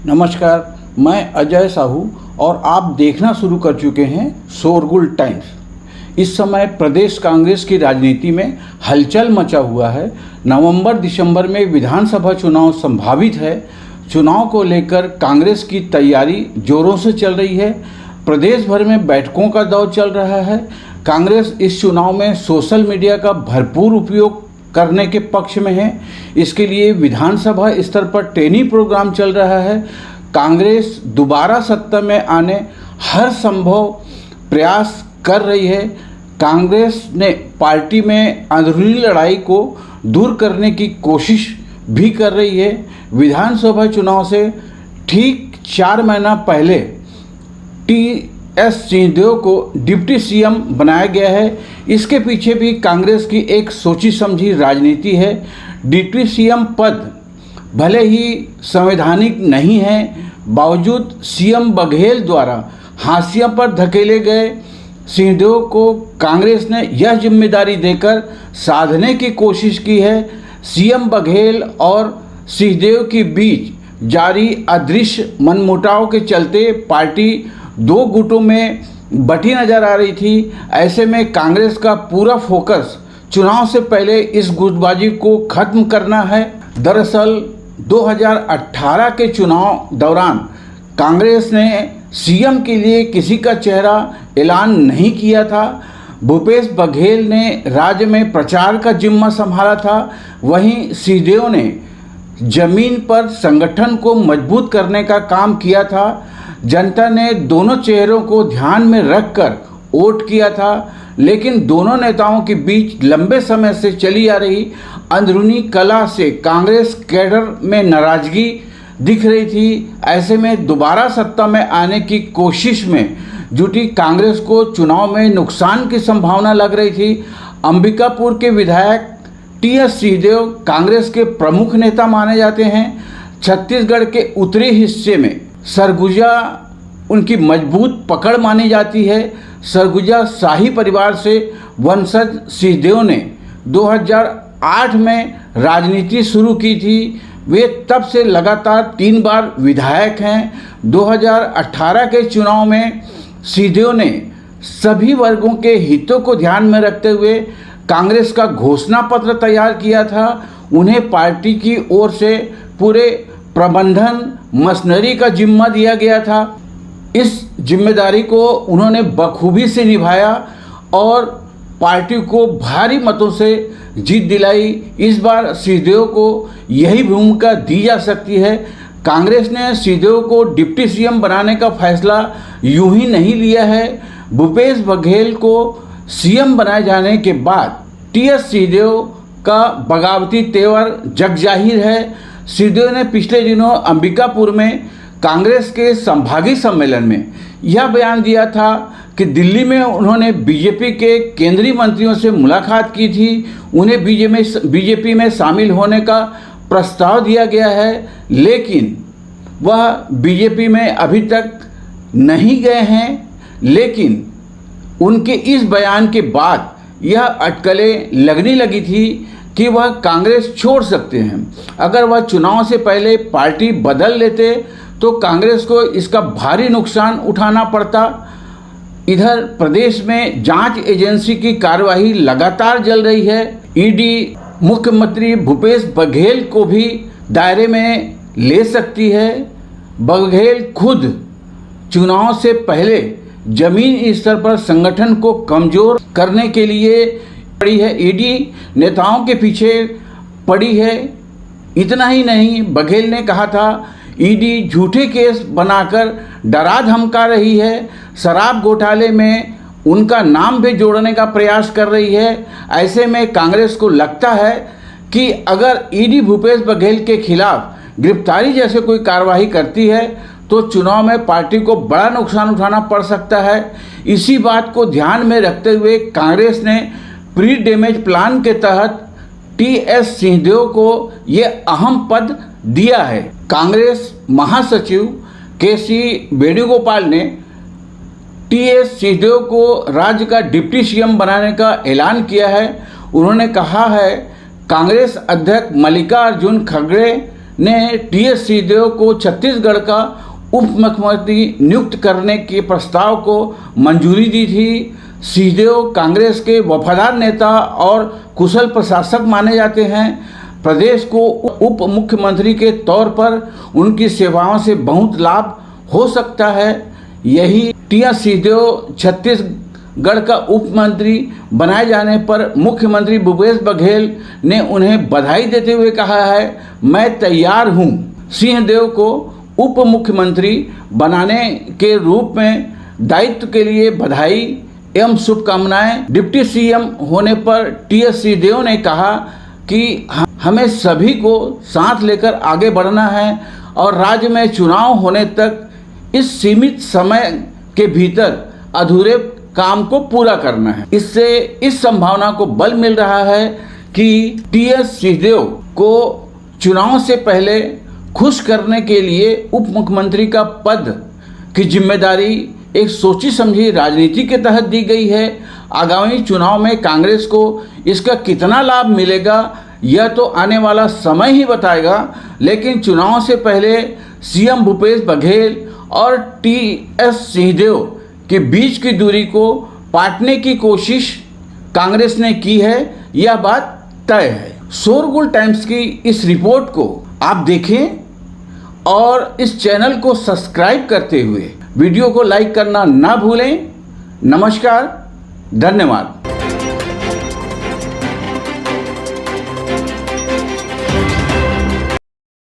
नमस्कार, मैं अजय साहू और आप देखना शुरू कर चुके हैं शोरगुल टाइम्स। इस समय प्रदेश कांग्रेस की राजनीति में हलचल मचा हुआ है। नवंबर-दिसंबर में विधानसभा चुनाव संभावित है। चुनाव को लेकर कांग्रेस की तैयारी जोरों से चल रही है। प्रदेश भर में बैठकों का दौर चल रहा है। कांग्रेस इस चुनाव में सोशल मीडिया का भरपूर उपयोग करने के पक्ष में है। इसके लिए विधानसभा स्तर पर ट्रेनिंग प्रोग्राम चल रहा है। कांग्रेस दोबारा सत्ता में आने हर संभव प्रयास कर रही है। कांग्रेस ने पार्टी में अंदरूनी लड़ाई को दूर करने की कोशिश भी कर रही है। विधानसभा चुनाव से ठीक 4 महीना पहले टी.एस. सिंहदेव को डिप्टी सीएम बनाया गया है। इसके पीछे भी कांग्रेस की एक सोची समझी राजनीति है। डिप्टी सीएम पद भले ही संवैधानिक नहीं है, बावजूद सीएम बघेल द्वारा हाशिया पर धकेले गए सिंहदेव को कांग्रेस ने यह जिम्मेदारी देकर साधने की कोशिश की है। सीएम बघेल और सिंहदेव के बीच जारी अदृश्य मनमुटाव के चलते पार्टी 2 गुटों में बटी नजर आ रही थी। ऐसे में कांग्रेस का पूरा फोकस चुनाव से पहले इस गुटबाजी को खत्म करना है। दरअसल 2018 के चुनाव दौरान कांग्रेस ने सीएम के लिए किसी का चेहरा ऐलान नहीं किया था। भूपेश बघेल ने राज्य में प्रचार का जिम्मा संभाला था। वहीं सिंहदेव ने जमीन पर संगठन को मजबूत करने का काम किया था। जनता ने दोनों चेहरों को ध्यान में रखकर वोट किया था, लेकिन दोनों नेताओं के बीच लंबे समय से चली आ रही अंदरूनी कलह से कांग्रेस कैडर में नाराजगी दिख रही थी। ऐसे में दोबारा सत्ता में आने की कोशिश में जुटी कांग्रेस को चुनाव में नुकसान की संभावना लग रही थी। अंबिकापुर के विधायक टी.एस. सिंहदेव कांग्रेस के प्रमुख नेता माने जाते हैं। छत्तीसगढ़ के उत्तरी हिस्से में सरगुजा उनकी मजबूत पकड़ मानी जाती है। सरगुजा शाही परिवार से वंशज सिंहदेव ने 2008 में राजनीति शुरू की थी। वे तब से लगातार 3 बार विधायक हैं। 2018 के चुनाव में सिंहदेव ने सभी वर्गों के हितों को ध्यान में रखते हुए कांग्रेस का घोषणा पत्र तैयार किया था। उन्हें पार्टी की ओर से पूरे प्रबंधन मशीनरी का जिम्मा दिया गया था। इस जिम्मेदारी को उन्होंने बखूबी से निभाया और पार्टी को भारी मतों से जीत दिलाई। इस बार सिंहदेव को यही भूमिका दी जा सकती है। कांग्रेस ने सिंहदेव को डिप्टी सीएम बनाने का फैसला यूं ही नहीं लिया है। भूपेश बघेल को सीएम बनाए जाने के बाद टी.एस. सिंहदेव का बगावती तेवर जगजाहिर है। सिंहदेव ने पिछले दिनों अंबिकापुर में कांग्रेस के संभागीय सम्मेलन में यह बयान दिया था कि दिल्ली में उन्होंने बीजेपी के केंद्रीय मंत्रियों से मुलाकात की थी। उन्हें बीजेपी में शामिल होने का प्रस्ताव दिया गया है, लेकिन वह बीजेपी में अभी तक नहीं गए हैं। लेकिन उनके इस बयान के बाद यह अटकलें लगने लगी थी कि वह कांग्रेस छोड़ सकते हैं। अगर वह चुनाव से पहले पार्टी बदल लेते तो कांग्रेस को इसका भारी नुकसान उठाना पड़ता। इधर प्रदेश में जांच एजेंसी की कार्यवाही लगातार चल रही है। ईडी मुख्यमंत्री भूपेश बघेल को भी दायरे में ले सकती है। बघेल खुद चुनाव से पहले जमीन स्तर पर संगठन को कमजोर करने के लिए पड़ी है। ईडी नेताओं के पीछे पड़ी है। इतना ही नहीं, बघेल ने कहा था ईडी झूठे केस बनाकर डरा धमका रही है। शराब घोटाले में उनका नाम भी जोड़ने का प्रयास कर रही है। ऐसे में कांग्रेस को लगता है कि अगर ईडी भूपेश बघेल के खिलाफ गिरफ्तारी जैसे कोई कार्रवाई करती है तो चुनाव में पार्टी को बड़ा नुकसान उठाना पड़ सकता है। इसी बात को ध्यान में रखते हुए कांग्रेस ने प्री डैमेज प्लान के तहत टी.एस. सिंहदेव को ये अहम पद दिया है। कांग्रेस महासचिव के.सी. वेणुगोपाल ने टी.एस. सिंहदेव को राज्य का डिप्टी सीएम बनाने का ऐलान किया है। उन्होंने कहा है कांग्रेस अध्यक्ष मल्लिकार्जुन खड़गे ने टी.एस. सिंहदेव को छत्तीसगढ़ का उप मुख्यमंत्री नियुक्त करने के प्रस्ताव को मंजूरी दी थी। सिंहदेव कांग्रेस के वफादार नेता और कुशल प्रशासक माने जाते हैं। प्रदेश को उप मुख्यमंत्री के तौर पर उनकी सेवाओं से बहुत लाभ हो सकता है। यही टी.एस. सिंहदेव छत्तीसगढ़ का उप मंत्री बनाए जाने पर मुख्यमंत्री भूपेश बघेल ने उन्हें बधाई देते हुए कहा है, मैं तैयार हूं। सिंहदेव को उप मुख्यमंत्री बनाने के रूप में दायित्व के लिए बधाई एवं शुभकामनाएं। डिप्टी सीएम होने पर टी.एस. सिंहदेव ने कहा कि हमें सभी को साथ लेकर आगे बढ़ना है और राज्य में चुनाव होने तक इस सीमित समय के भीतर अधूरे काम को पूरा करना है। इससे इस संभावना को बल मिल रहा है कि टी.एस. सिंहदेव को चुनाव से पहले खुश करने के लिए उप मुख्यमंत्री का पद की जिम्मेदारी एक सोची समझी राजनीति के तहत दी गई है। आगामी चुनाव में कांग्रेस को इसका कितना लाभ मिलेगा यह तो आने वाला समय ही बताएगा, लेकिन चुनाव से पहले सीएम भूपेश बघेल और टी.एस. सिंहदेव के बीच की दूरी को पाटने की कोशिश कांग्रेस ने की है, यह बात तय है। शोरगुल टाइम्स की इस रिपोर्ट को आप देखें और इस चैनल को सब्सक्राइब करते हुए वीडियो को लाइक करना ना भूलें। नमस्कार, धन्यवाद।